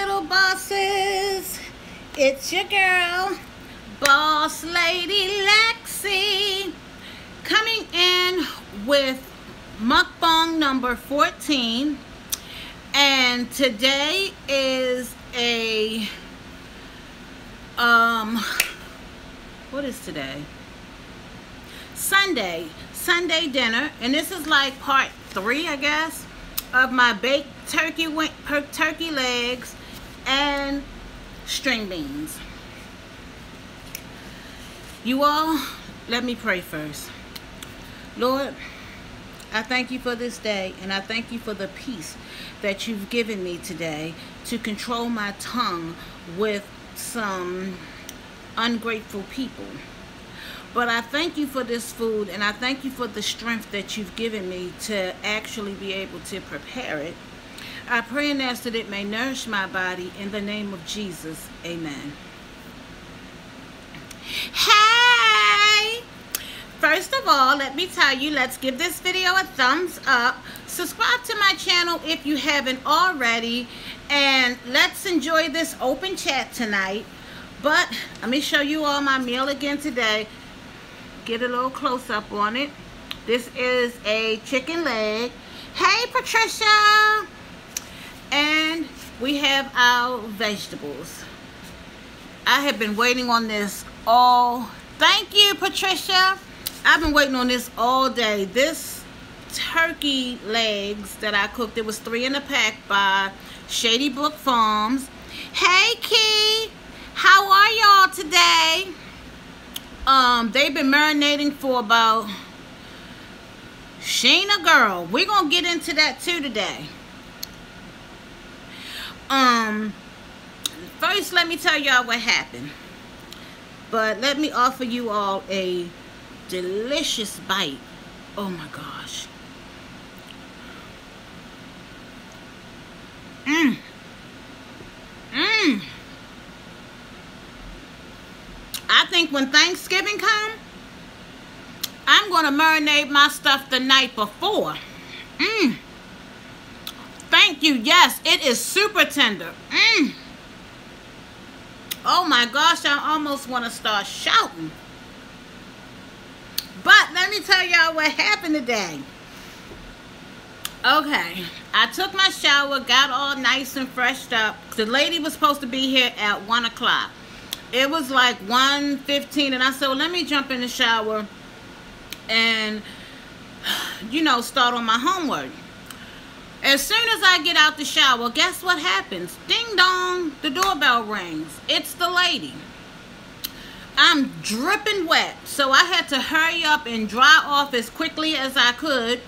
little bosses. It's your girl, Boss Lady Lexi, coming in with MukBang number 14. And today is a, what is today? Sunday dinner. And this is like part 3, I guess, of my baked turkey legs and string beans. You all, let me pray first. Lord, I thank you for this day, and I thank you for the peace that you've given me today to control my tongue with some ungrateful people. But I thank you for this food, and I thank you for the strength that you've given me to actually be able to prepare it. I pray and ask that it may nourish my body in the name of Jesus. Amen. Hey! First of all, let me tell you, let's give this video a thumbs up. Subscribe to my channel if you haven't already. And let's enjoy this open chat tonight. But let me show you all my meal again today. Get a little close up on it. This is a chicken leg. Hey, Patricia! And we have our vegetables. I have been waiting on this all... Thank you, Patricia. I've been waiting on this all day. This turkey legs that I cooked, it was 3 in a pack by Shady Brook Farms. Hey, Key. How are y'all today? They've been marinating for about... Sheena girl. We're going to get into that too today. First, let me tell y'all what happened. But let me offer you all a delicious bite. Oh my gosh. I think when Thanksgiving comes, I'm going to marinate my stuff the night before. Thank you. Yes, it is super tender. Oh my gosh, I almost want to start shouting. But let me tell y'all what happened today. Okay, I took my shower, got all nice and freshed up. The lady was supposed to be here at 1 o'clock. It was like 1:15, and I said, well, let me jump in the shower and, you know, start on my homework. As soon as I get out the shower, guess what happens? Ding dong, the doorbell rings. It's the lady. I'm dripping wet, so I had to hurry up and dry off as quickly as I could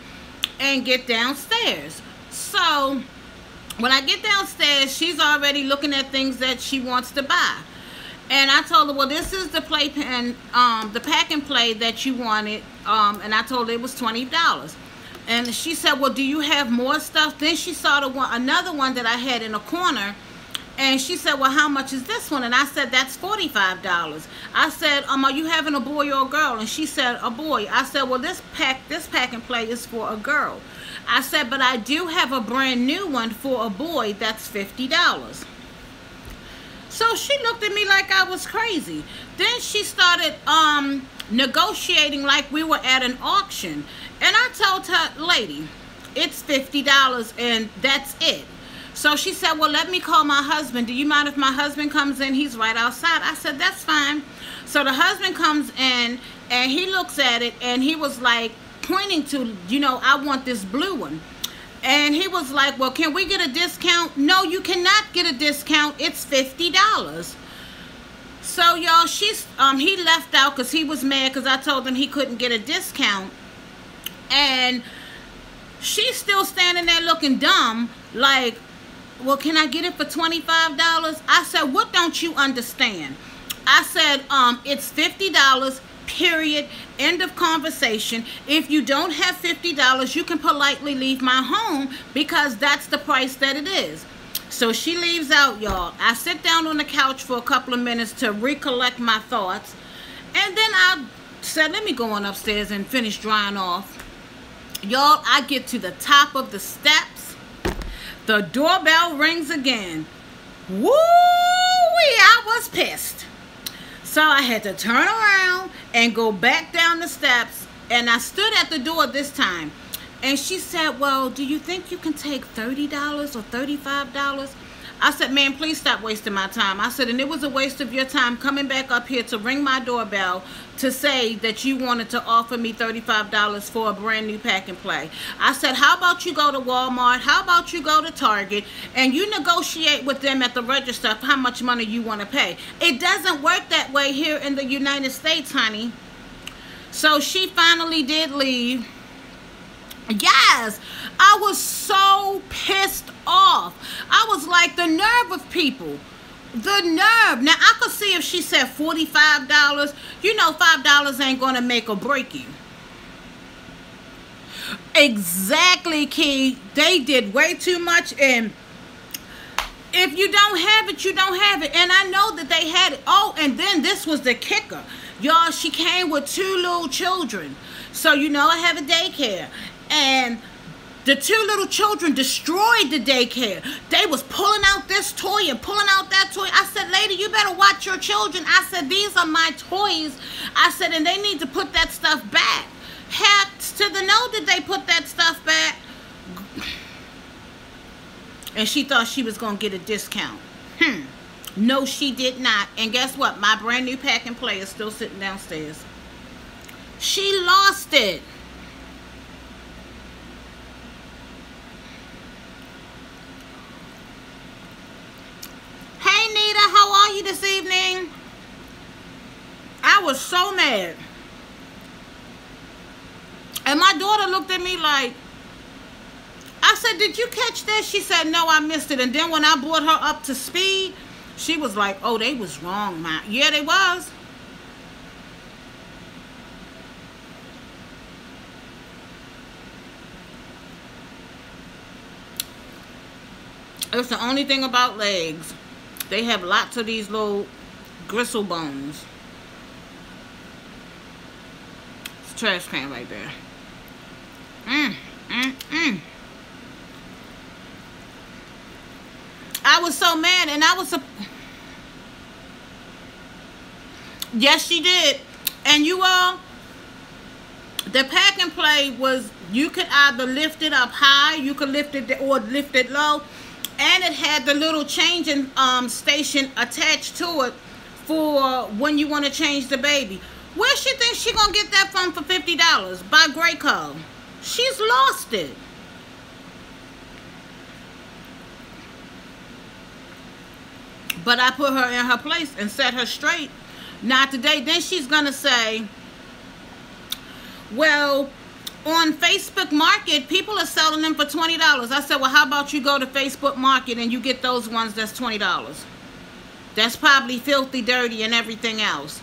and get downstairs. So when I get downstairs, she's already looking at things that she wants to buy. And I told her, well, this is the playpen, the pack and play that you wanted. And I told her it was $20. And she said, well, do you have more stuff? Then she saw another one that I had in a corner. And she said, well, how much is this one? And I said, that's $45. I said, are you having a boy or a girl? And she said, a boy. I said, well, this pack and play is for a girl. I said, but I do have a brand new one for a boy that's $50. So she looked at me like I was crazy. Then she started negotiating like we were at an auction. And I told her, lady, it's $50 and that's it. So she said, well, let me call my husband. Do you mind if my husband comes in? He's right outside. I said, that's fine. So the husband comes in and he looks at it and he was like pointing to, you know, I want this blue one. And he was like, well, can we get a discount? No, you cannot get a discount. It's $50. So y'all, he left out because he was mad because I told him he couldn't get a discount. And she's still standing there looking dumb, like, well, can I get it for $25? I said, what don't you understand? I said, it's $50, period, end of conversation. If you don't have $50, you can politely leave my home because that's the price that it is. So she leaves out, y'all. I sit down on the couch for a couple of minutes to recollect my thoughts. And then I said, let me go on upstairs and finish drying off. Y'all, I get to the top of the steps. The doorbell rings again. Woo! I was pissed. So I had to turn around and go back down the steps. And I stood at the door this time. And she said, well, do you think you can take $30 or $35? I said, man, please stop wasting my time. I said, and it was a waste of your time coming back up here to ring my doorbell to say that you wanted to offer me $35 for a brand new pack and play. I said, how about you go to Walmart? How about you go to Target and you negotiate with them at the register for how much money you want to pay? It doesn't work that way here in the United States, honey. So she finally did leave. Yes, I was so pissed off. I was like, the nerve of people. The nerve. Now, I could see if she said $45. You know, $5 ain't going to make or break you. Exactly, Key. They did way too much. And if you don't have it, you don't have it. And I know that they had it. Oh, and then this was the kicker. Y'all, she came with 2 little children. So, you know, I have a daycare. And the 2 little children destroyed the daycare. They was pulling out this toy and pulling out that toy. I said, lady, you better watch your children. I said, these are my toys. I said, and they need to put that stuff back. Heck to the no did they put that stuff back. And she thought she was going to get a discount. No, she did not. And guess what? My brand new pack and play is still sitting downstairs. She lost it. Hey, Nita, how are you this evening? I was so mad. And my daughter looked at me like, I said, did you catch that? She said, no, I missed it. And then when I brought her up to speed, she was like, oh, they was wrong, man. Yeah, they was. It's the only thing about legs. They have lots of these little gristle bones. It's a trash can right there. I was so mad, and I was... Yes, she did. And you all, the pack and play was, you could either lift it up high, you could lift it or lift it low, and it had the little changing station attached to it for when you want to change the baby. Where she think she gonna get that from for $50? By Graco. She's lost it. But I put her in her place and set her straight. Not today. Then she's going to say, well, on Facebook Market, people are selling them for $20. I said, well, how about you go to Facebook Market and you get those ones that's $20? That's probably filthy, dirty, and everything else.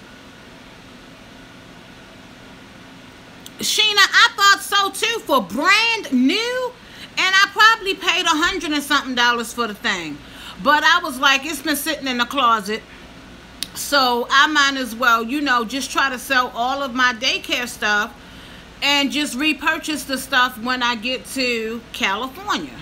Sheena, I thought so too, for brand new. And I probably paid $100 and something for the thing. But I was like, it's been sitting in the closet. So I might as well, you know, just try to sell all of my daycare stuff and just repurchase the stuff when I get to California.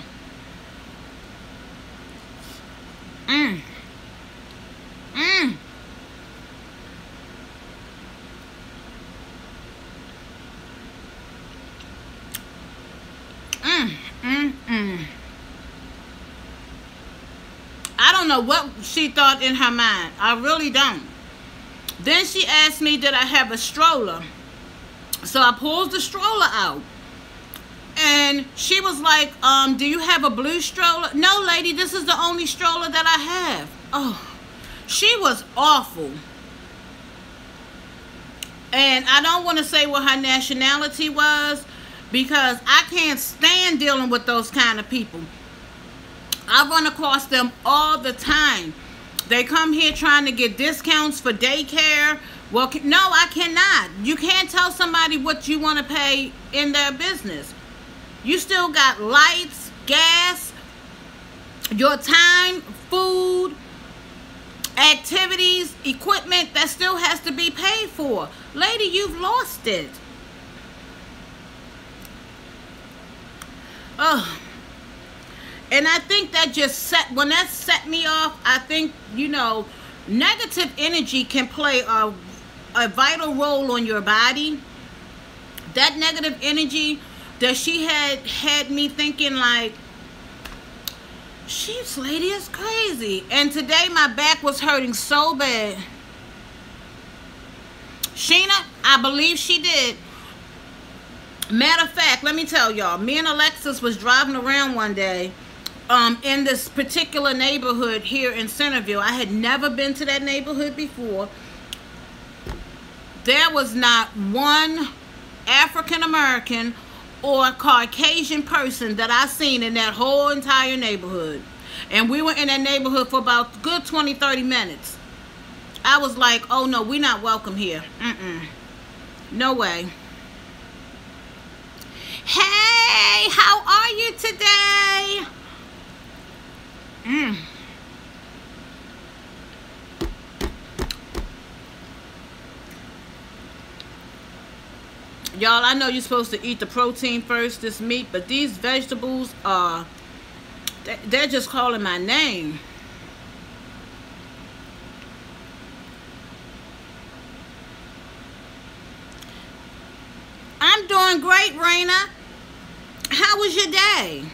I don't know what she thought in her mind. I really don't. Then she asked me, did I have a stroller? So I pulled the stroller out. And she was like, do you have a blue stroller? No, lady, this is the only stroller that I have. Oh, she was awful. And I don't want to say what her nationality was, because I can't stand dealing with those kind of people. I run across them all the time. They come here trying to get discounts for daycare. Well, no, I cannot. You can't tell somebody what you want to pay in their business. You still got lights, gas, your time, food, activities, equipment that still has to be paid for. Lady, you've lost it. Oh. And I think that just when that set me off, I think, you know, negative energy can play a vital role on your body. That negative energy that she had me thinking like, this lady is crazy. And today my back was hurting so bad. Sheena, I believe she did. Matter of fact, let me tell y'all, me and Alexis was driving around one day in this particular neighborhood here in Centerville. I had never been to that neighborhood before. There was not one African American or Caucasian person that I seen in that whole entire neighborhood. And we were in that neighborhood for about a good 20-30 minutes. I was like, oh no, we're not welcome here. No way. Hey, how are you today? Y'all, I know you're supposed to eat the protein first, this meat, but these vegetables are, they're just calling my name. I'm doing great, Raina. How was your day?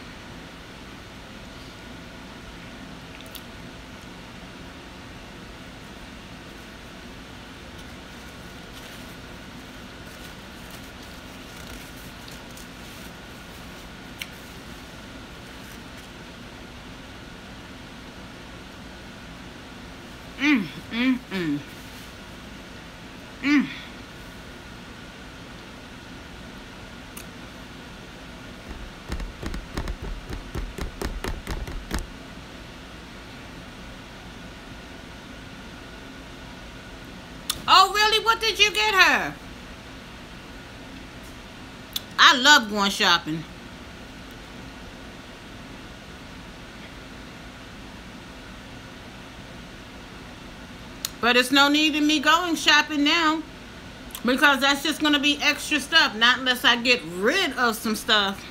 Oh, really? What did you get her? I love going shopping. But it's no need in me going shopping now, because that's just going to be extra stuff, not unless I get rid of some stuff.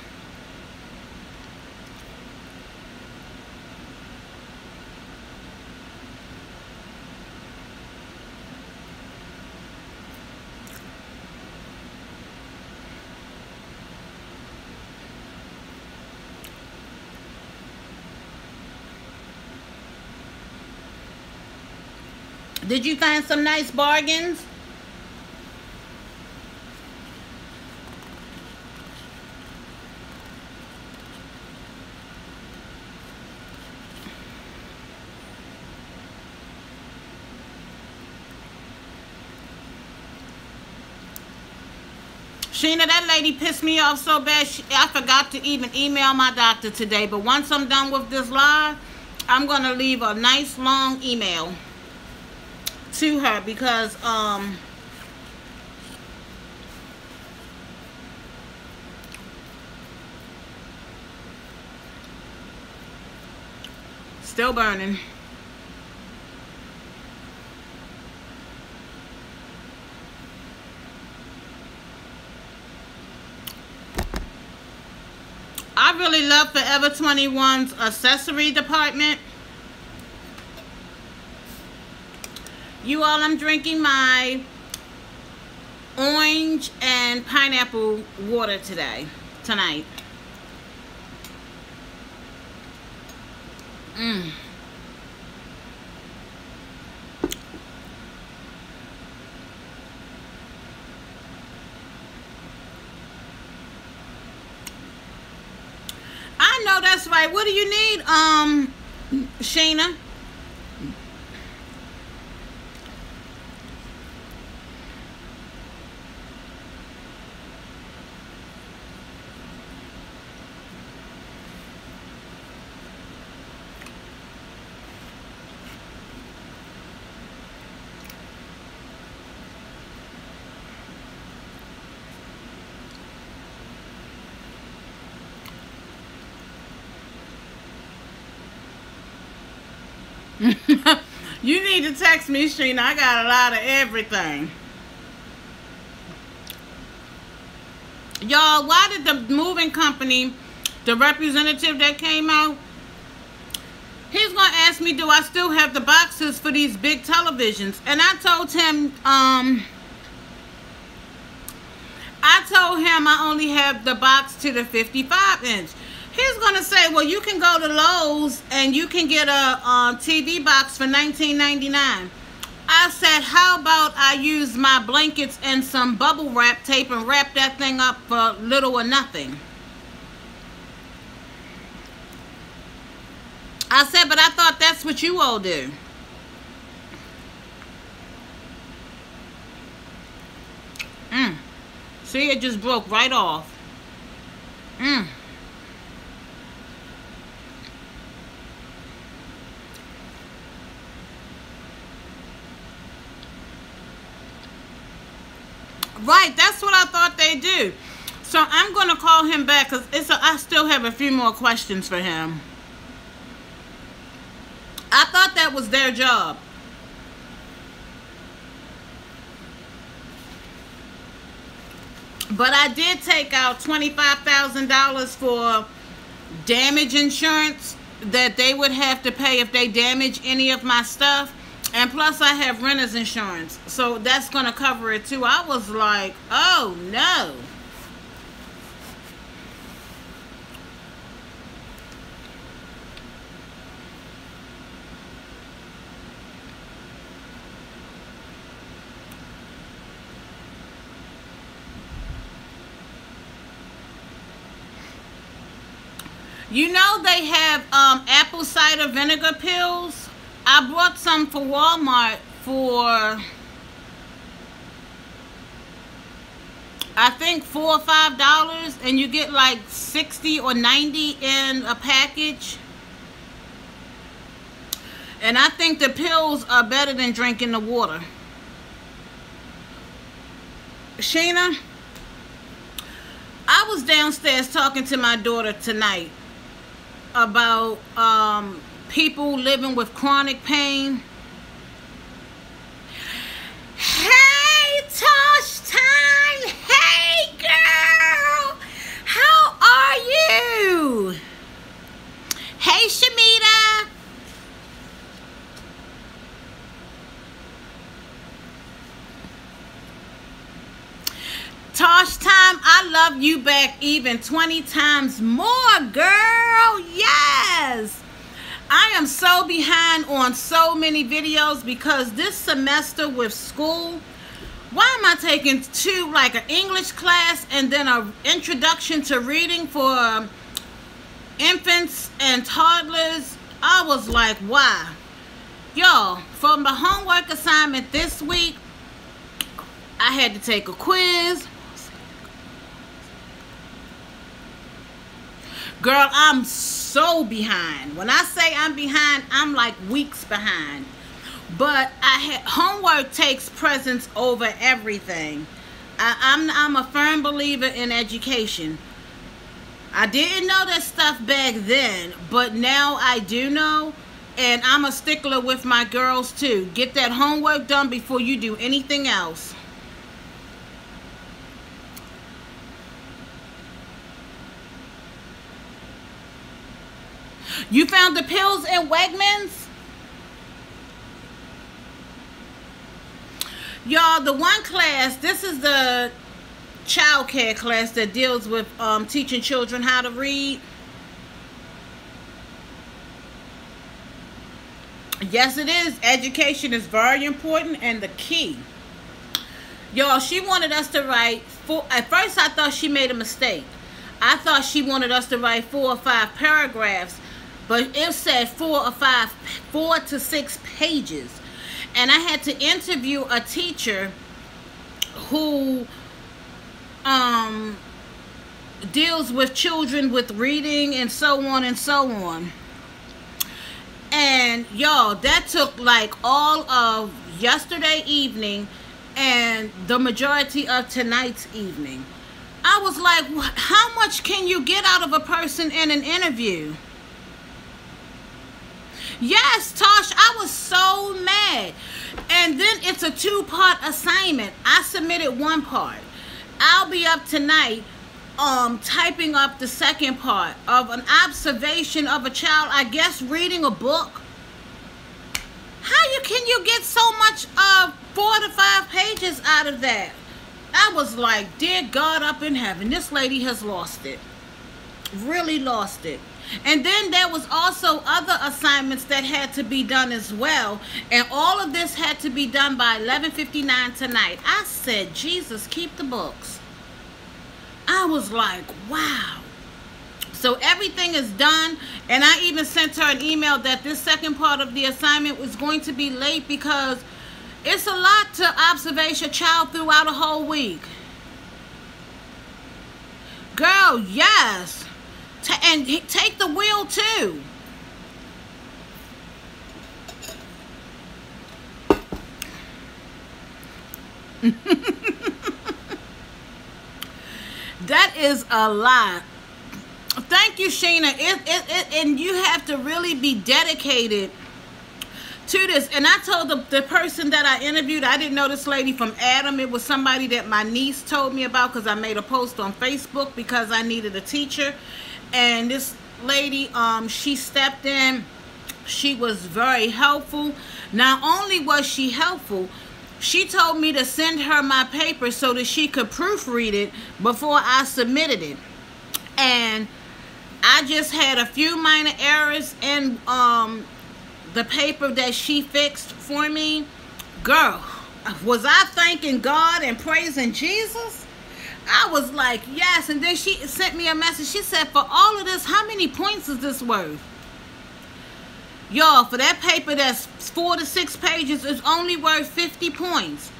Did you find some nice bargains? Sheena, that lady pissed me off so bad, I forgot to even email my doctor today. But once I'm done with this live, I'm going to leave a nice long email to her, because still burning. I really love Forever 21's accessory department. You all, I'm drinking my orange and pineapple water tonight. I know that's right. What do you need, Sheena? You need to text me, Sheena. I got a lot of everything. Y'all, why did the moving company, the representative that came out, asked me, do I still have the boxes for these big televisions? And I told him, I only have the box to the 55-inch. He's going to say, well, you can go to Lowe's and you can get a TV box for $19.99. I said, how about I use my blankets and some bubble wrap tape and wrap that thing up for little or nothing? I said, but I thought that's what you all do. See, it just broke right off. Right, that's what I thought they do. So I'm going to call him back because I still have a few more questions for him. I thought that was their job. But I did take out $25,000 for damage insurance that they would have to pay if they damage any of my stuff. And plus I have renter's insurance. So that's going to cover it too. I was like, oh no. You know they have apple cider vinegar pills. I bought some for Walmart for I think $4 or $5, and you get like 60 or 90 in a package. And I think the pills are better than drinking the water. Sheena, I was downstairs talking to my daughter tonight about people living with chronic pain. Hey, Tosh time. Hey, girl. How are you? Hey, Shamita. Tosh time, I love you back even 20 times more, girl. Yes. I am so behind on so many videos because this semester with school, why am I taking two, like an English class and then an introduction to reading for infants and toddlers? I was like, why? Y'all, from the homework assignment this week, I had to take a quiz. Girl, I'm so behind. When I say I'm behind, I'm like weeks behind. But homework takes precedence over everything. I'm a firm believer in education. I didn't know that stuff back then, but now I do know. And I'm a stickler with my girls too. Get that homework done before you do anything else. You found the pills in Wegmans? Y'all, the one class, this is the child care class that deals with teaching children how to read. Yes, it is. Education is very important and the key. Y'all, she wanted us to write at first I thought she made a mistake. I thought she wanted us to write 4 or 5 paragraphs. But it said 4 to 6 pages. And I had to interview a teacher who deals with children with reading and so on and so on. And y'all, that took like all of yesterday evening and the majority of tonight's evening. I was like, how much can you get out of a person in an interview? Yes, Tosh, I was so mad. And then it's a 2-part assignment. I submitted 1 part. I'll be up tonight typing up the 2nd part of an observation of a child, I guess reading a book. can you get so much 4 to 5 pages out of that? I was like, dear God up in heaven, this lady has lost it. Really lost it. And then there was also other assignments that had to be done as well. And all of this had to be done by 11:59 tonight. I said, Jesus, keep the books. I was like, wow. So everything is done. And I even sent her an email that this second part of the assignment was going to be late because it's a lot to observe your child throughout a whole week. Girl, yes. And take the wheel too. That is a lot. Thank you, Sheena. And you have to really be dedicated to this. And I told the person that I interviewed, I didn't know this lady from Adam. It was somebody that my niece told me about because I made a post on Facebook because I needed a teacher. And this lady, she stepped in. She was very helpful. Not only was she helpful, she told me to send her my paper so that she could proofread it before I submitted it. And I just had a few minor errors in the paper that she fixed for me. Girl, was I thanking God and praising Jesus? I was like, yes. And then she sent me a message. She said, for all of this, how many points is this worth? Y'all, for that paper that's 4 to 6 pages, it's only worth 50 points.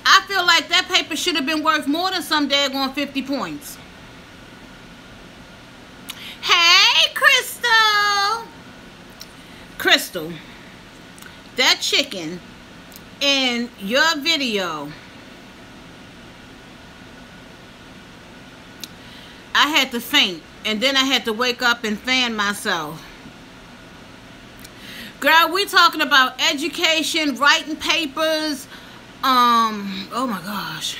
I feel like that paper should have been worth more than some daggone 50 points. Hey, Crystal. Crystal, that chicken in your video, I had to faint, and then I had to wake up and fan myself. Girl, we talking about education, writing papers. Oh my gosh.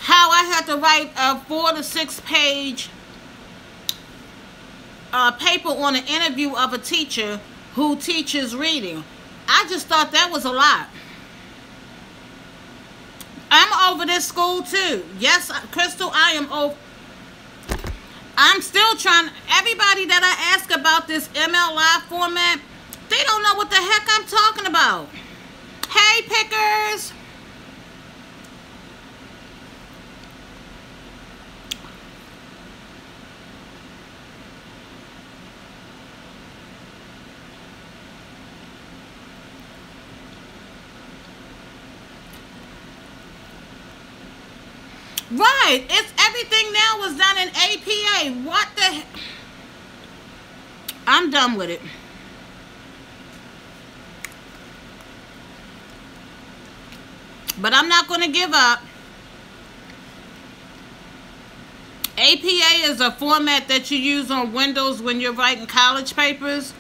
How I had to write a 4 to 6 page paper on an interview of a teacher who teaches reading. I just thought that was a lot. I'm over this school too. Yes, Crystal, I am over. I'm still trying. Everybody that I ask about this ML Live format, they don't know what the heck I'm talking about. Hey, pickers. Right, it's everything now was done in APA. What the heck? I'm done with it. But I'm not going to give up. APA is a format that you use on Windows when you're writing college papers.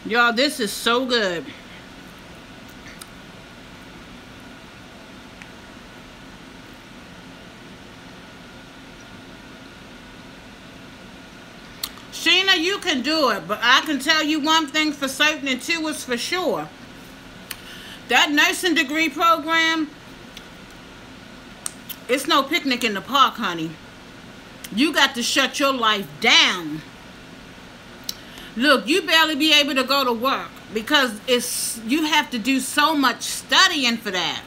Y'all, this is so good. Sheena, you can do it, but I can tell you one thing for certain and two is for sure. That nursing degree program, it's no picnic in the park, honey. You got to shut your life down. Look, you barely be able to go to work because you have to do so much studying for that.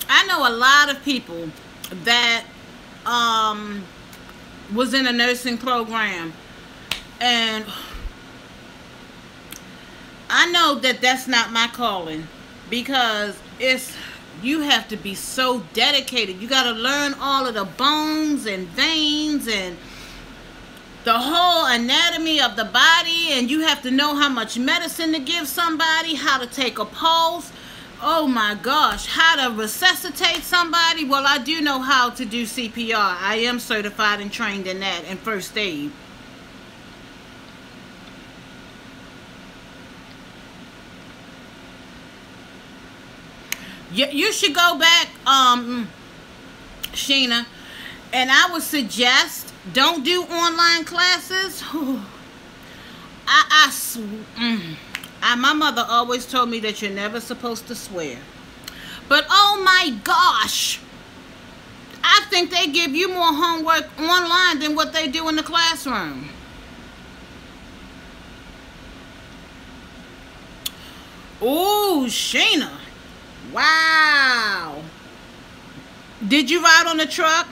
I know a lot of people that was in a nursing program, and I know that that's not my calling because you have to be so dedicated. You got to learn all of the bones and veins and the whole anatomy of the body, and you have to know how much medicine to give somebody, how to take a pulse. Oh my gosh, how to resuscitate somebody? Well, I do know how to do CPR. I am certified and trained in that and first aid. You should go back, Sheena, and I would suggest don't do online classes. My mother always told me that you're never supposed to swear. But oh my gosh, I think they give you more homework online than what they do in the classroom. Ooh, Sheena. Wow. Did you ride on the truck?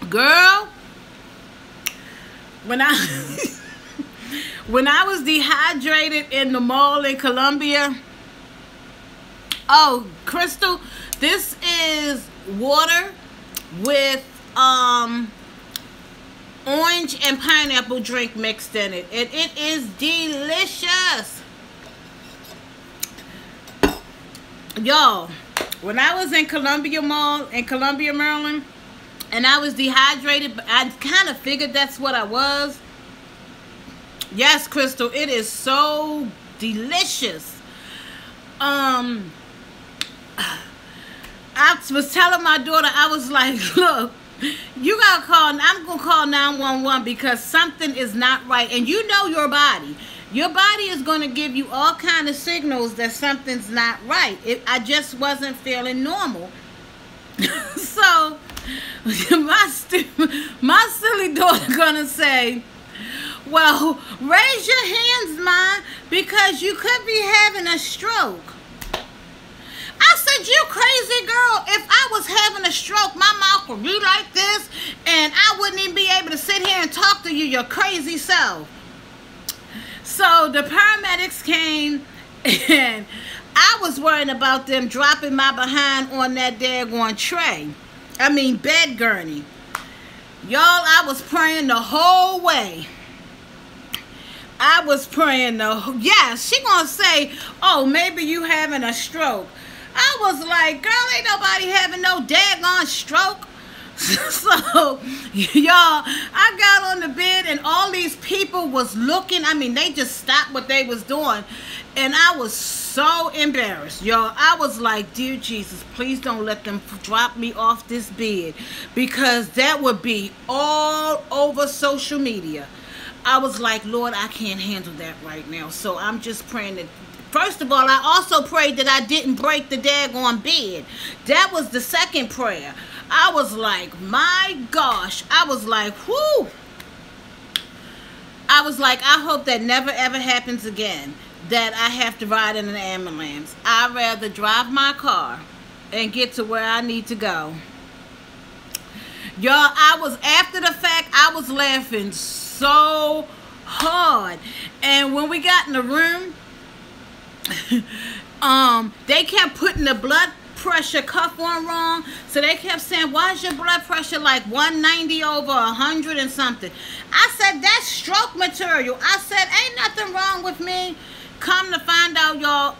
Girl, when I was dehydrated in the mall in Columbia. Oh, Crystal, this is water with orange and pineapple drink mixed in it. And it is delicious. Y'all, when I was in Columbia Mall in Columbia, Maryland, and I was dehydrated, but I kind of figured that's what I was. Yes, Crystal, it is so delicious. I was telling my daughter, I was like, look, you gotta call, I'm gonna call 911 because something is not right. And you know your body. Your body is gonna give you all kind of signals that something's not right. I just wasn't feeling normal. So my silly daughter gonna say, well, raise your hands, Ma, because you could be having a stroke. I said, you crazy girl. If I was having a stroke, my mouth would be like this, and I wouldn't even be able to sit here and talk to you, your crazy self. So the paramedics came, and I was worrying about them dropping my behind on that daggone tray. I mean, bed gurney. Y'all, I was praying the whole way. I was praying yeah, she gonna say, oh, maybe you having a stroke. I was like, girl, ain't nobody having no daggone stroke. So, y'all, I got on the bed and all these people was looking. I mean, they just stopped what they was doing. And I was so embarrassed, y'all. I was like, dear Jesus, please don't let them drop me off this bed, because that would be all over social media. I was like, Lord, I can't handle that right now. So I'm just praying that, first of all, I also prayed that I didn't break the daggone bed. That was the second prayer. I was like, my gosh. I was like, whoo. I was like, I hope that never ever happens again, that I have to ride in an ambulance. I'd rather drive my car and get to where I need to go. Y'all, I was, after the fact, I was laughing so hard. And when we got in the room, they kept putting the blood pressure cuff on wrong. So they kept saying, why is your blood pressure like 190 over 100 and something? I said, that's stroke material. I said, ain't nothing wrong with me. Come to find out, y'all,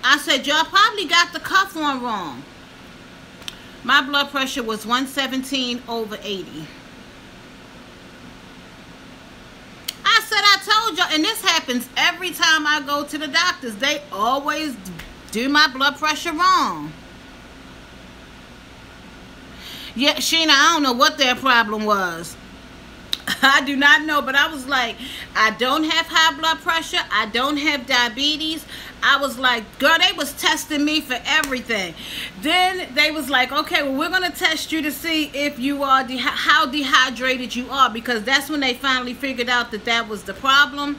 I said, y'all probably got the cuff on wrong. My blood pressure was 117 over 80. I said, I told y'all, and this happens every time I go to the doctors. They always do my blood pressure wrong. Yeah, Sheena, I don't know what their problem was. I do not know, but I was like, I don't have high blood pressure. I don't have diabetes. I was like, girl, they was testing me for everything. Then they was like, okay, well, we're going to test you to see if you are, how dehydrated you are, because that's when they finally figured out that that was the problem.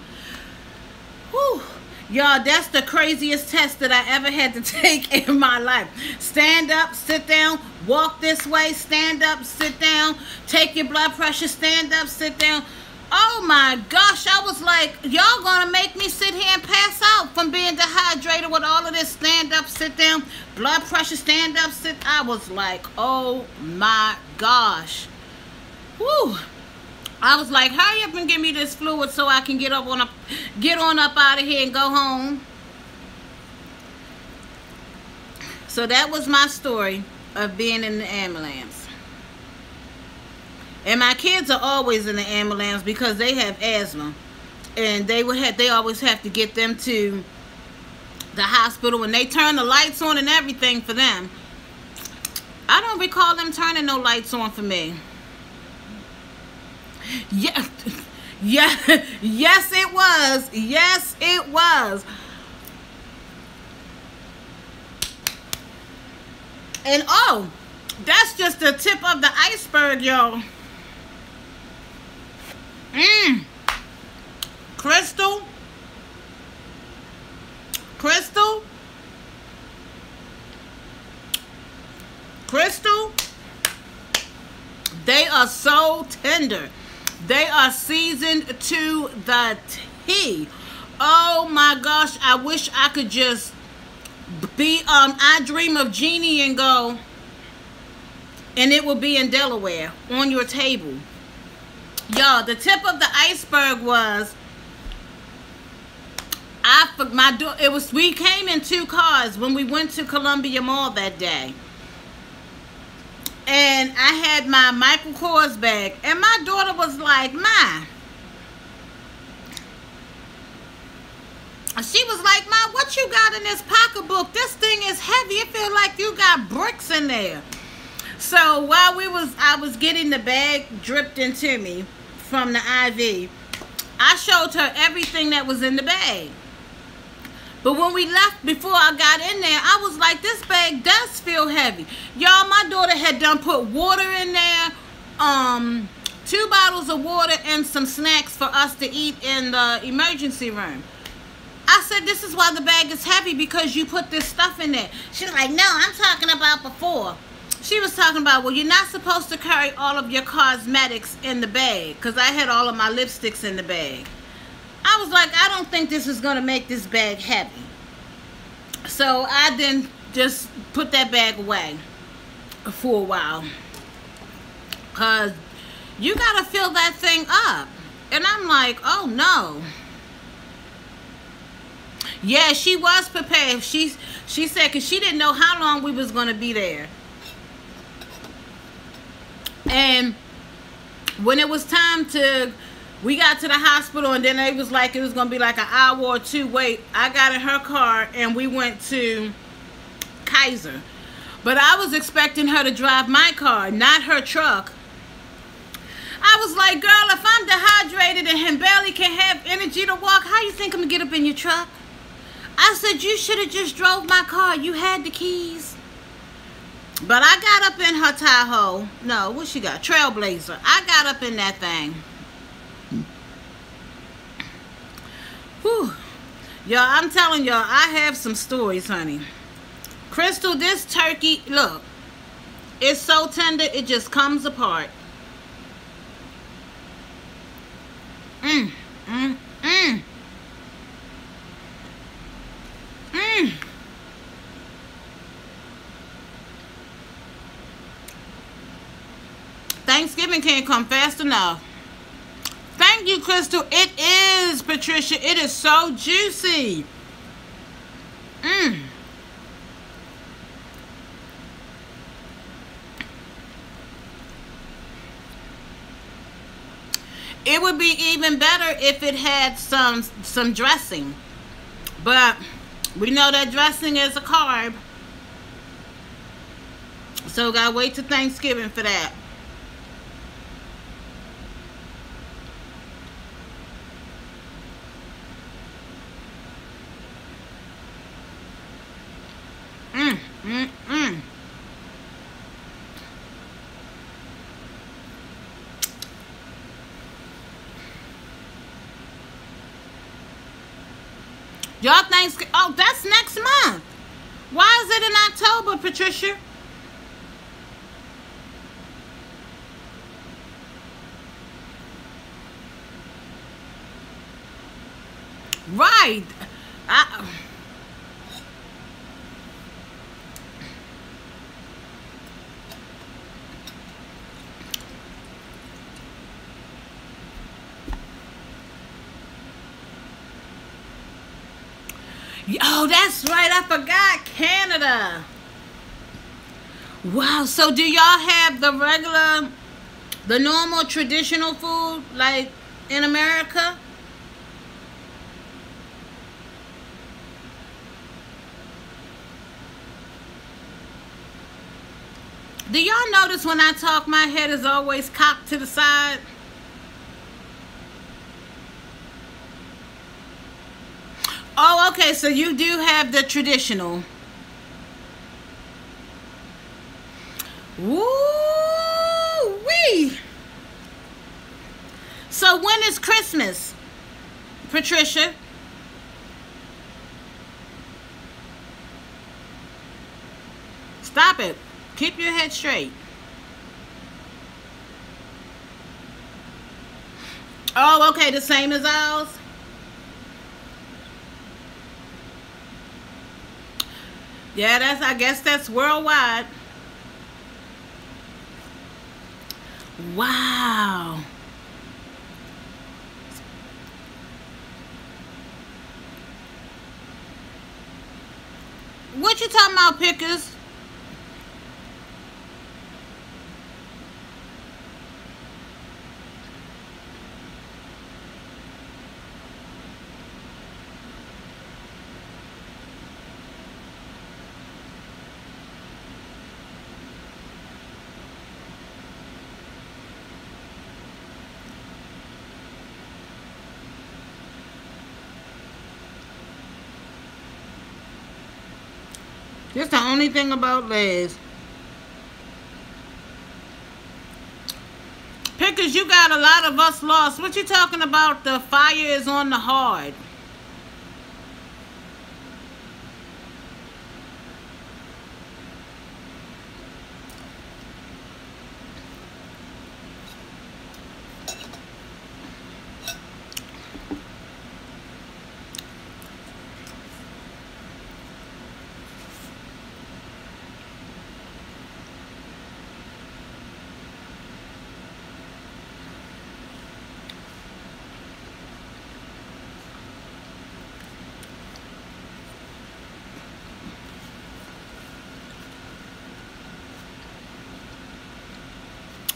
Whew. Y'all, that's the craziest test that I ever had to take in my life. Stand up, sit down, walk this way, stand up, sit down, take your blood pressure, stand up, sit down. Oh my gosh, I was like, y'all gonna make me sit here and pass out from being dehydrated with all of this stand up, sit down, blood pressure, stand up, sit. I was like, oh my gosh. Whew. I was like, hurry up and give me this fluid so I can get on up out of here and go home. So that was my story of being in the ambulance. And my kids are always in the ambulance because they have asthma. And they always have to get them to the hospital, and they turn the lights on and everything for them. I don't recall them turning no lights on for me. Yeah, yeah, yes it was. Yes it was. And oh, that's just the tip of the iceberg, y'all. Crystal, they are so tender. They are seasoned to the T. Oh my gosh, I wish I could just be, I dream of Genie and go, and it will be in Delaware on your table. Y'all, the tip of the iceberg was, we came in 2 cars when we went to Columbia Mall that day. And I had my Michael Kors bag. And my daughter was like, Ma. She was like, Ma, what you got in this pocketbook? This thing is heavy. It feels like you got bricks in there. So while I was getting the bag dripped into me from the IV, I showed her everything that was in the bag. But when we left, before I got in there, I was like, this bag does feel heavy. Y'all, my daughter had done put water in there, 2 bottles of water and some snacks for us to eat in the emergency room. I said, this is why the bag is heavy, because you put this stuff in there. She's like, no, I'm talking about before. She was talking about, well, you're not supposed to carry all of your cosmetics in the bag, because I had all of my lipsticks in the bag. I was like, I don't think this is going to make this bag heavy. So I then just put that bag away for a while. Because you got to fill that thing up. And I'm like, oh no. Yeah, she was prepared. She said, because she didn't know how long we was going to be there. And when it was time to... We got to the hospital, and then it was going to be like an hour or 2 wait. I got in her car, and we went to Kaiser. But I was expecting her to drive my car, not her truck. I was like, girl, if I'm dehydrated and barely can have energy to walk, how you think I'm going to get up in your truck? I said, you should have just drove my car. You had the keys. But I got up in her Tahoe. No, what she got? Trailblazer. I got up in that thing. Whew. Y'all, I'm telling y'all, I have some stories, honey. Crystal, this turkey, look, it's so tender, it just comes apart. Mmm. Thanksgiving can't come fast enough. Thank you, Crystal. It is, Patricia. It is so juicy. It would be even better if it had some dressing. But we know that dressing is a carb. So gotta wait till Thanksgiving for that. Y'all Thanksgiving, oh, that's next month. Why is it in October, Patricia? Right. I, oh, that's right. I forgot Canada. Wow. So do y'all have the regular, the normal traditional food like in America? Do y'all notice when I talk, my head is always cocked to the side? Oh, okay. So you do have the traditional. Woo-wee. So when is Christmas, Patricia? Stop it. Keep your head straight. Oh, okay. The same as ours. Yeah, I guess that's worldwide. Wow. What you talking about, Pickers? That's the only thing about Liz. Pickers, you got a lot of us lost. What you talking about? The fire is on the hard.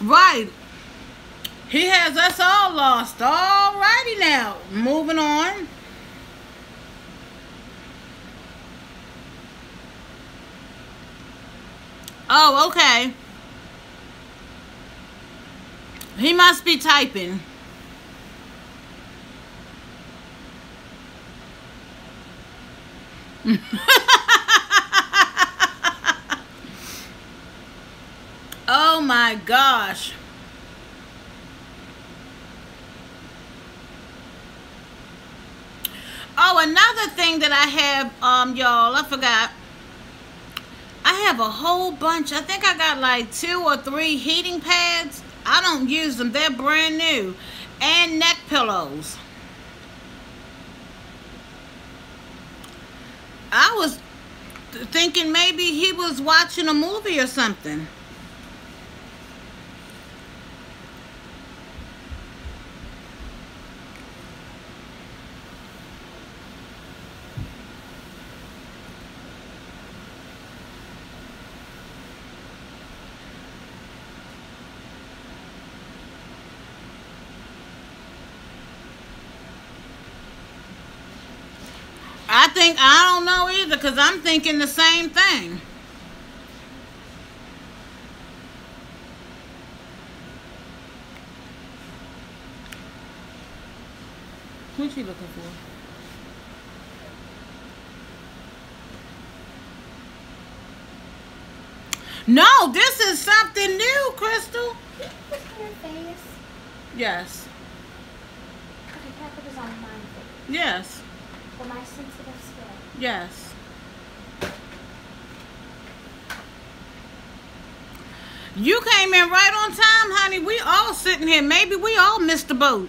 Right. He has us all lost. Alrighty now. Moving on. Oh, okay. He must be typing. Oh my gosh. Oh, another thing that I have, y'all, I forgot. I have a whole bunch. I think I got like 2 or 3 heating pads. I don't use them. They're brand new. And neck pillows. I was thinking maybe he was watching a movie or something. I don't know either, because I'm thinking the same thing. What's she looking for? No, this is something new, Crystal. Did you put on your face? Yes. Okay, can I put this on my face? Yes. For my sensitive skin. Yes. You came in right on time, honey. We all sitting here. Maybe we all missed the boat.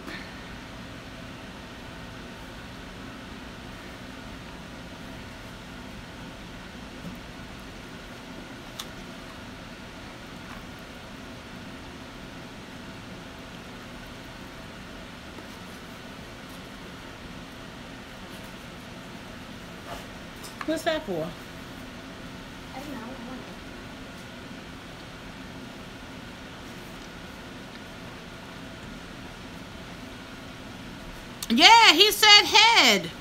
What's that for? I don't know. I wonder. Yeah, he said head.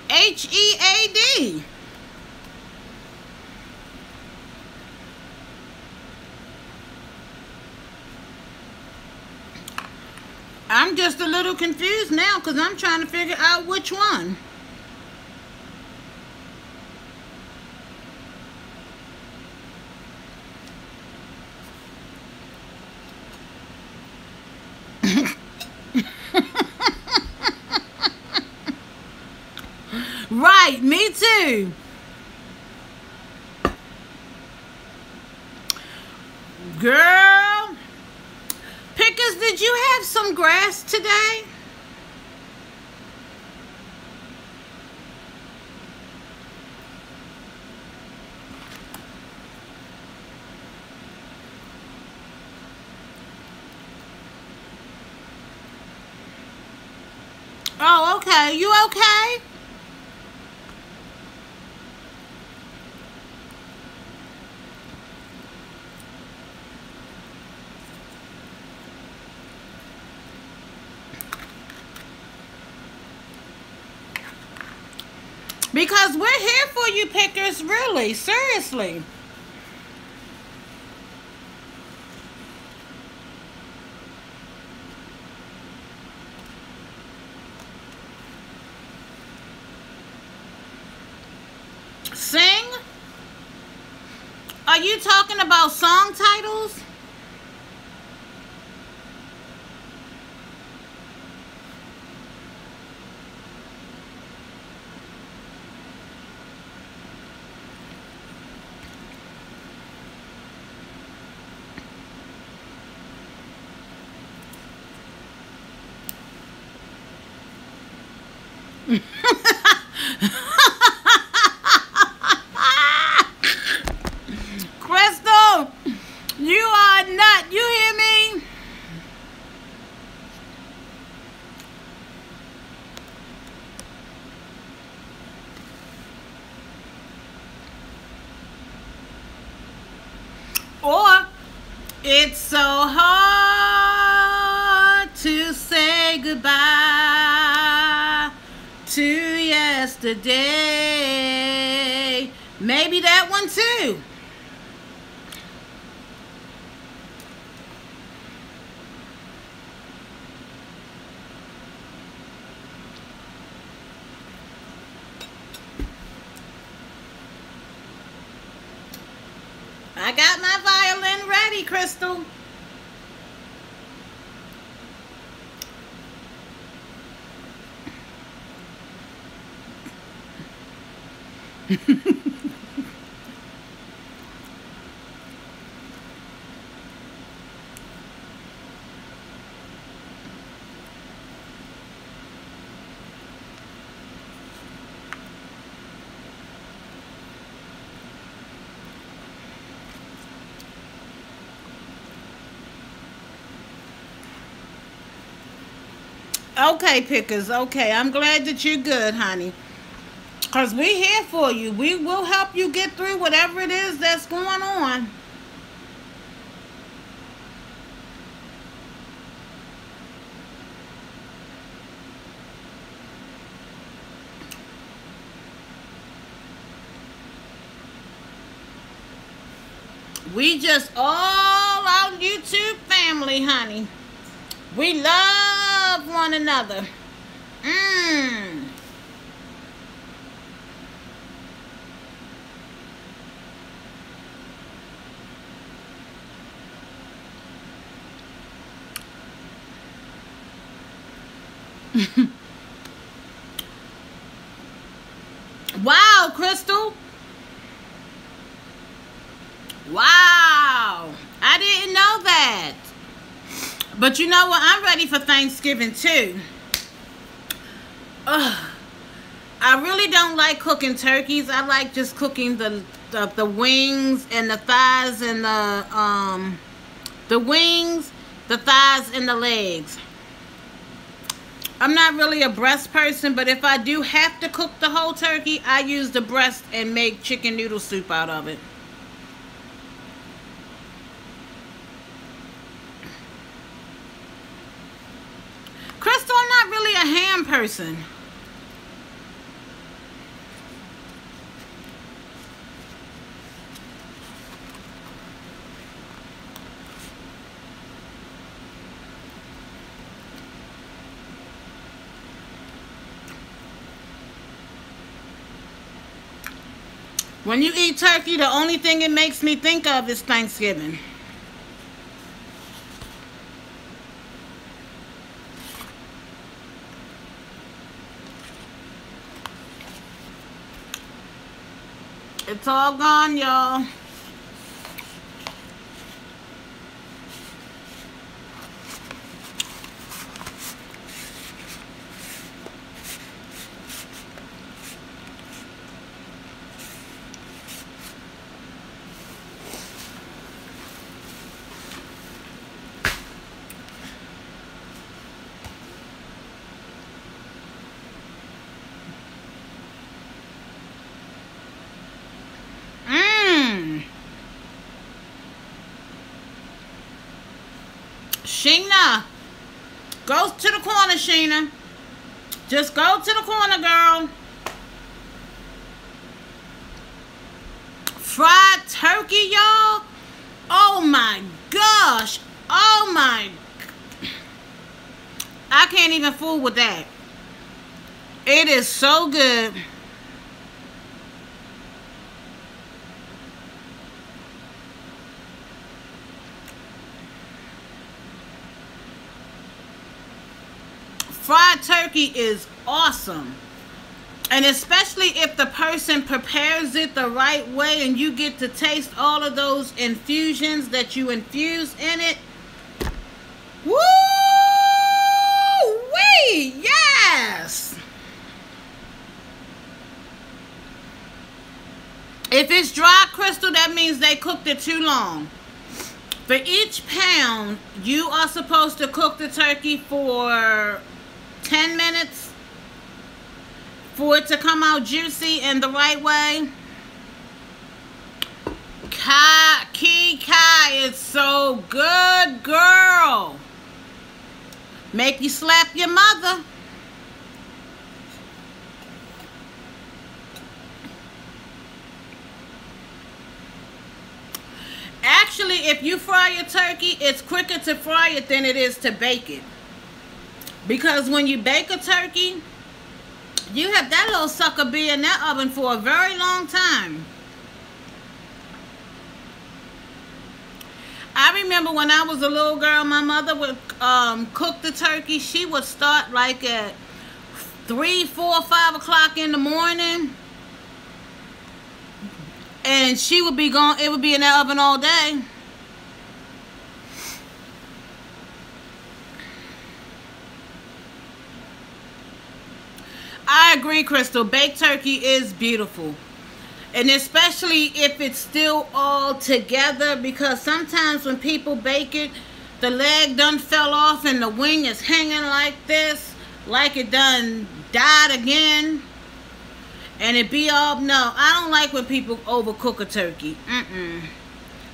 H-E-A-D. I'm just a little confused now because I'm trying to figure out which one. Right, me too. Girl, Pickers, did you have some grass today? Oh, okay. You okay? Because we're here for you, Pickers, really, seriously. Sing? Are you talking about song titles? Crystal, you are not. You hear me? Or it's so hard to say goodbye to yesterday. Maybe that one too. I got my violin ready, Crystal. Okay, Pickers. Okay, I'm glad that you're good, honey. Because we're here for you. We will help you get through whatever it is that's going on. We just all out YouTube family, honey. We love one another. Wow, Crystal. Wow. I didn't know that. But you know what? I'm ready for Thanksgiving too. Ugh. I really don't like cooking turkeys. I like just cooking the wings and the thighs and the wings, the thighs and the legs. I'm not really a breast person, but if I do have to cook the whole turkey, I use the breast and make chicken noodle soup out of it. Crystal, I'm not really a ham person. When you eat turkey, the only thing it makes me think of is Thanksgiving. It's all gone, y'all. Sheena, go to the corner, Sheena. Just go to the corner, girl. Fried turkey, y'all. Oh my gosh. Oh my. I can't even fool with that. It is so good. Fried turkey is awesome. And especially if the person prepares it the right way and you get to taste all of those infusions that you infuse in it. Woo-wee! Yes! If it's dry, Crystal, that means they cooked it too long. For each pound, you are supposed to cook the turkey for 10 minutes for it to come out juicy in the right way. Kai, it's so good, girl. Make you slap your mother. Actually, if you fry your turkey, it's quicker to fry it than it is to bake it. Because when you bake a turkey, you have that little sucker be in that oven for a very long time. I remember when I was a little girl, my mother would cook the turkey. She would start like at 3, 4, 5 o'clock in the morning. And she would be gone. It would be in that oven all day. I agree, Crystal. Baked turkey is beautiful. And especially if it's still all together, because sometimes when people bake it, the leg done fell off and the wing is hanging like this, like it done died again. And it be all, no, I don't like when people overcook a turkey.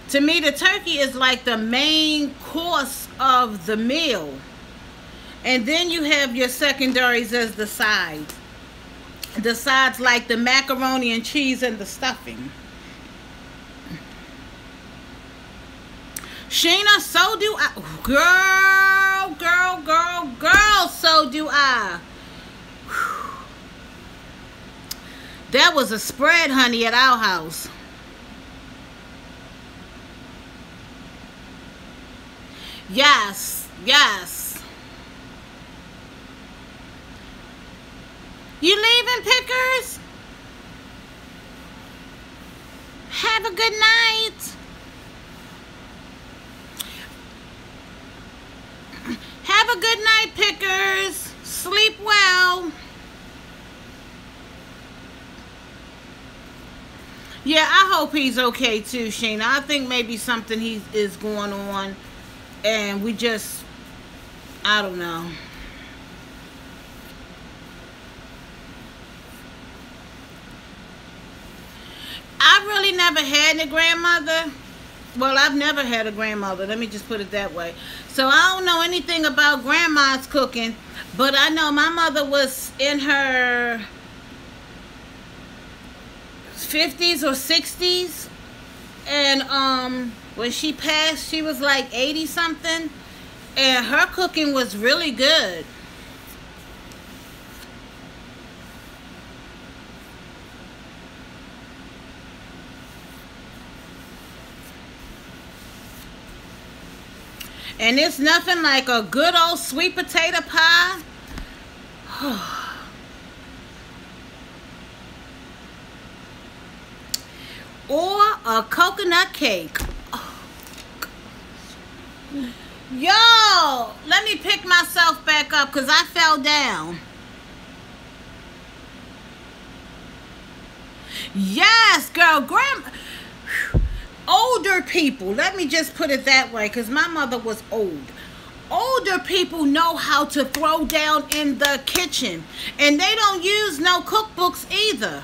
To me, the turkey is like the main course of the meal. And then you have your secondaries as the sides. The sides like the macaroni and cheese and the stuffing. Sheena, so do I. Girl, so do I. Whew. That was a spread, honey, at our house. Yes, yes. You leaving, Pickers? Have a good night. Have a good night, Pickers. Sleep well. Yeah, I hope he's okay too, Sheena. I think maybe something is going on and we just, I don't know. really never had a grandmother. Well, I've never had a grandmother. Let me just put it that way. So I don't know anything about grandma's cooking. But I know my mother was in her 50s or 60s. And when she passed, she was like 80 something. And her cooking was really good. And it's nothing like a good old sweet potato pie. Or a coconut cake. Yo, let me pick myself back up because I fell down. Yes, girl. Older people, let me just put it that way, because my mother was old. Older people know how to throw down in the kitchen. And they don't use no cookbooks either.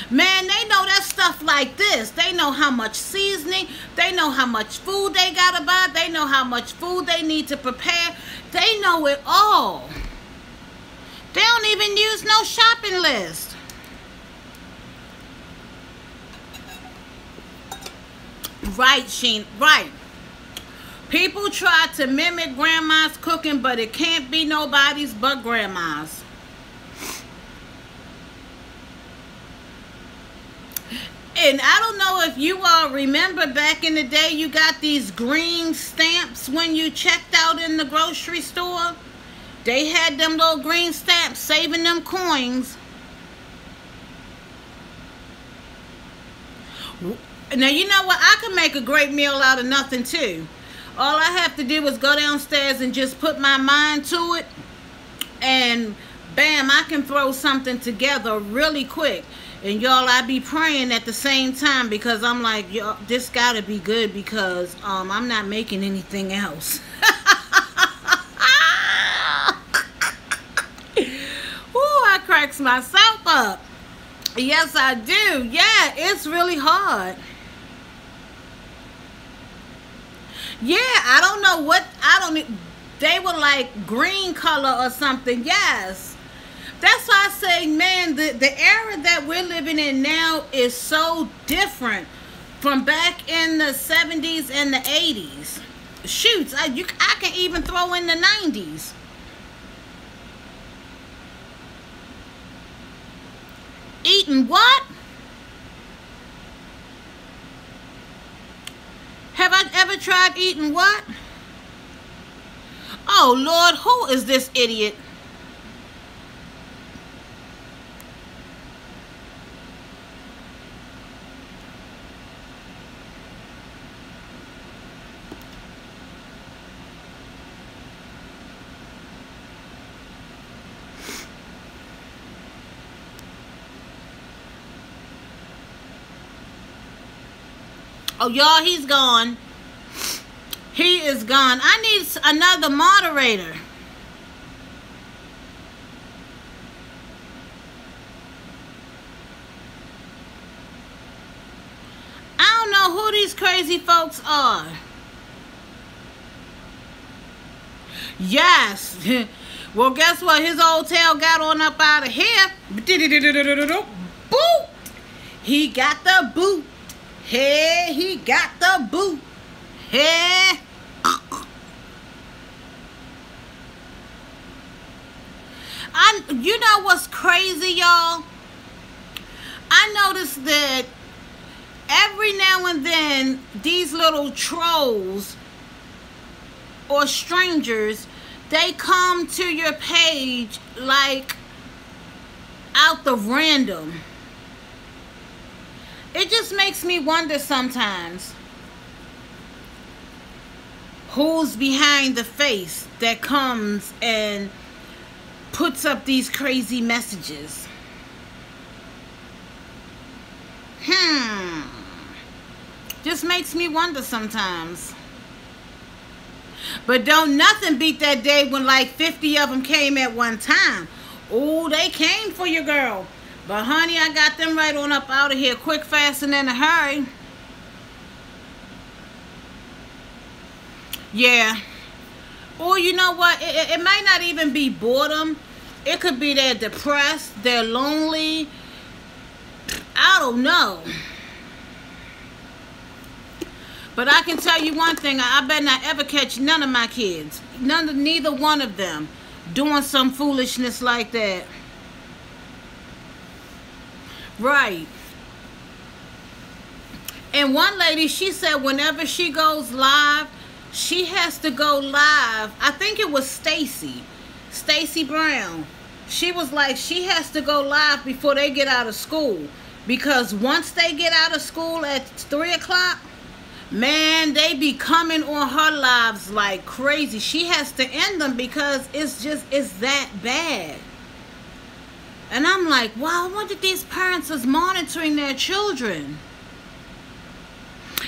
Man, they know that stuff like this. They know how much seasoning. They know how much food they gotta buy. They know how much food they need to prepare. They know it all. They don't even use no shopping list. Right, Sheen, right. People try to mimic grandma's cooking, but it can't be nobody's but grandma's. And I don't know if you all remember back in the day, you got these green stamps when you checked out in the grocery store. They had them little green stamps saving them coins. Now, you know what? I can make a great meal out of nothing, too. All I have to do is go downstairs and just put my mind to it. And, bam, I can throw something together really quick. And, y'all, I be praying at the same time because I'm like, yo, this got to be good because I'm not making anything else. Ooh, I cracks myself up. Yes, I do. Yeah, it's really hard. Yeah, I don't know what, they were like green color or something. Yes. That's why I say, man, the era that we're living in now is so different from back in the 70s and the 80s. Shoots, I can even throw in the 90s. Eating what? Have I ever tried eating what? Oh, Lord, who is this idiot? Oh, y'all, he's gone. He is gone. I need another moderator. I don't know who these crazy folks are. Yes. Well, guess what? His old tail got on up out of here. Boop. He got the boot. Hey, he got the boot. Hey. You know what's crazy, y'all? I noticed that every now and then, these little trolls or strangers, they come to your page like out the random. It just makes me wonder sometimes who's behind the face that comes and puts up these crazy messages. Just makes me wonder sometimes. But don't nothing beat that day when like 50 of them came at one time. Oh, they came for you, girl. But honey, I got them right on up out of here quick, fast, and in a hurry. Yeah. Or you know what? It might not even be boredom. It could be they're depressed, they're lonely. I don't know. But I can tell you one thing. I better not ever catch none of my kids. Neither one of them doing some foolishness like that. Right. And one lady, she said whenever she goes live, she has to go live. I think it was Stacy Brown. She was like, she has to go live before they get out of school. Because once they get out of school at 3 o'clock, man, they be coming on her lives like crazy. She has to end them because it's that bad. And I'm like, wow, I wonder if these parents is monitoring their children.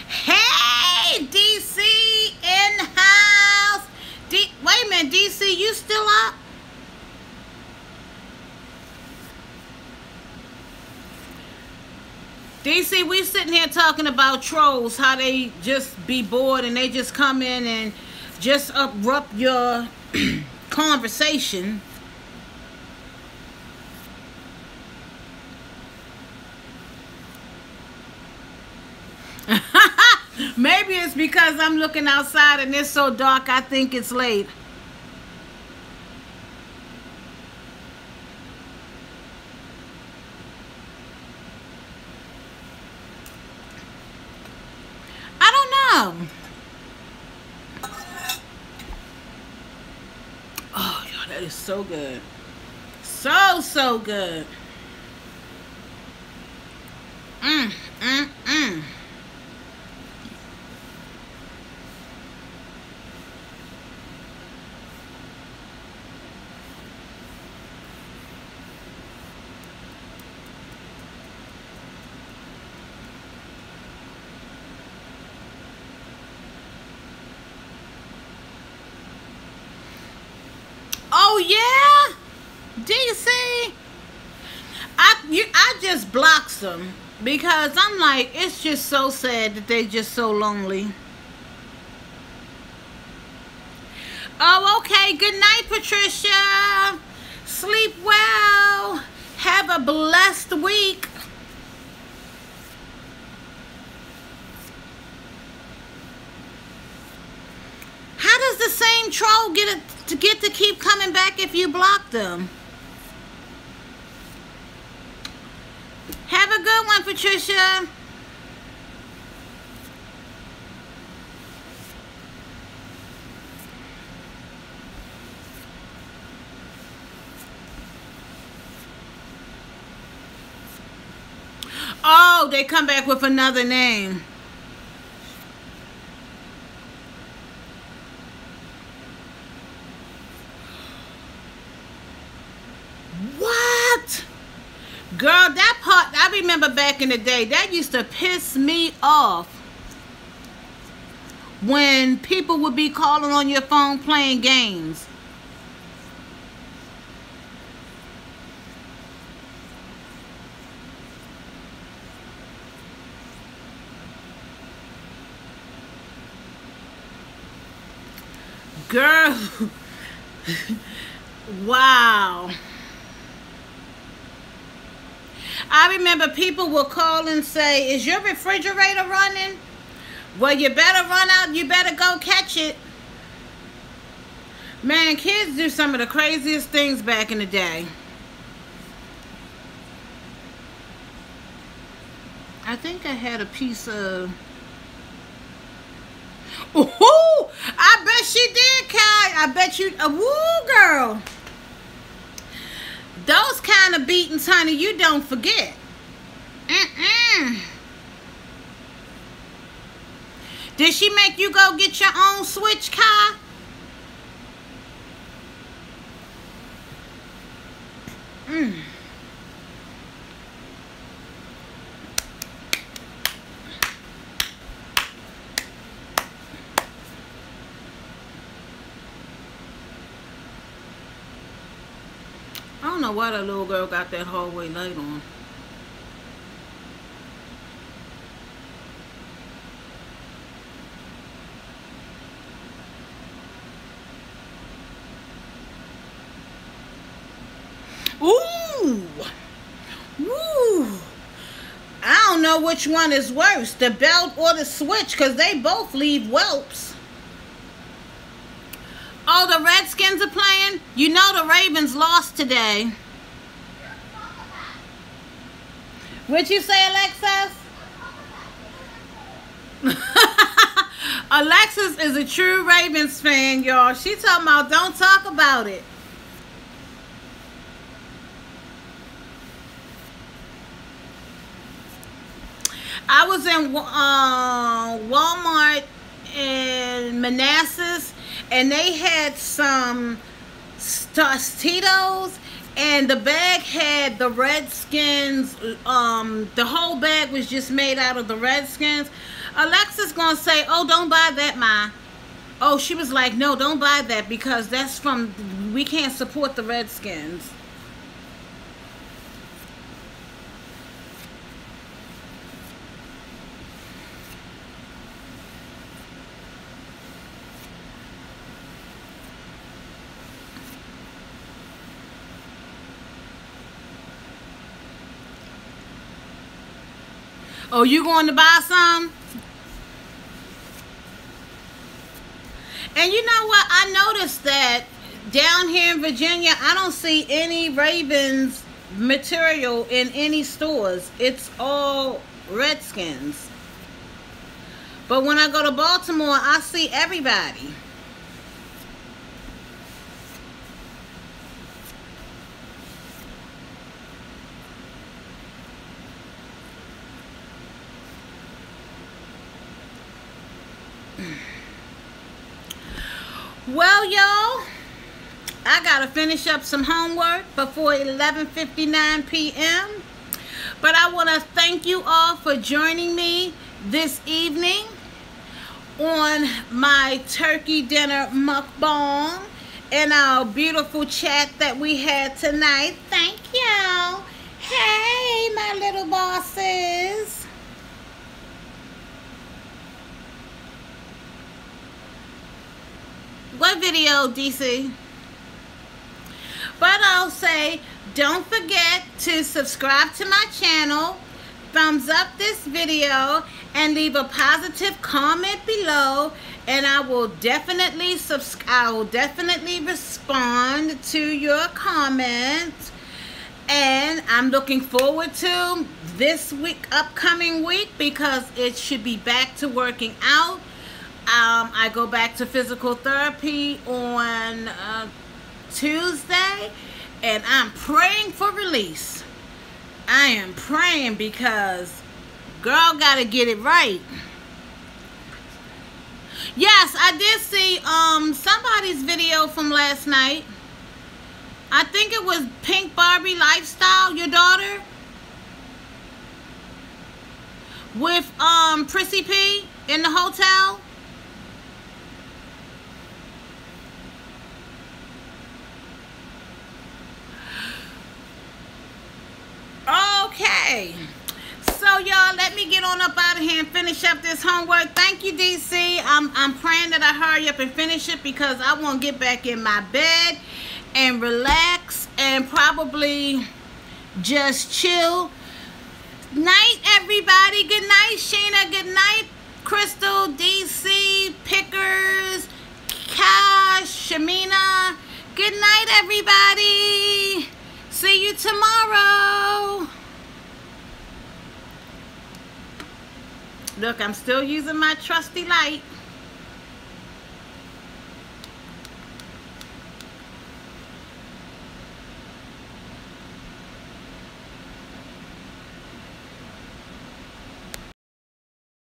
Hey, DC in the house. Wait a minute, DC, you still up? DC, we sitting here talking about trolls, how they just be bored and they just come in and just uproot your conversation. Maybe it's because I'm looking outside and it's so dark I think it's late. I don't know. Oh, y'all, that is so good. So good. Oh yeah, DC. I just blocked them because I'm like, it's just so sad that they just so lonely. Oh, okay. Good night, Patricia. Sleep well. Have a blessed week. How does the same troll get to keep coming back if you block them? Have a good one, Patricia. Oh, they come back with another name. What? Girl, that part, I remember back in the day, that used to piss me off. When people would be calling on your phone playing games. Girl. Wow. I remember people would call and say, is your refrigerator running? Well, you better run out. You better go catch it. Man, kids do some of the craziest things back in the day. I think I had a piece of... Ooh, I bet she did, Kai. I bet you... Woo, girl. Those kind of beatings, honey, you don't forget. Did she make you go get your own switch, Kai? I don't know know why that little girl got that hallway light on. Ooh! Woo! I don't know which one is worse, the belt or the switch, because they both leave whelps. Oh, the Redskins are playing? You know the Ravens lost today. What'd you say, Alexis? Alexis is a true Ravens fan, y'all. She talking about don't talk about it. I was in Walmart in Manassas, and they had some Tostitos, and the bag had the Redskins. The whole bag was just made out of the Redskins. Alexa's gonna say, "Oh, don't buy that, Ma." Oh, she was like, "No, don't buy that because that's from. We can't support the Redskins." Oh, you going to buy some? And you know what? I noticed that down here in Virginia, I don't see any Ravens material in any stores. It's all Redskins. But when I go to Baltimore, I see everybody. Well, y'all, I gotta finish up some homework before 11:59 p.m. But I want to thank you all for joining me this evening on my turkey dinner mukbang and our beautiful chat that we had tonight. Thank you. Hey, my little bosses. What video, DC? But I'll say, don't forget to subscribe to my channel, thumbs up this video, and leave a positive comment below, and I will definitely respond to your comments. And I'm looking forward to this upcoming week, because it should be back to working out. I go back to physical therapy on Tuesday, and I'm praying for release. I am praying because girl gotta get it right. Yes, I did see somebody's video from last night. I think it was Pink Barbie Lifestyle, your daughter, with Prissy P in the hotel. Okay, so y'all, let me get on up out of here and finish up this homework. Thank you, DC. I'm praying that I hurry up and finish it, because I want to get back in my bed and relax and probably just chill. Night, everybody. Good night, Sheena. Good night, Crystal, DC, Pickers, Cash, Shamina. Good night, everybody. See you tomorrow. Look, I'm still using my trusty light.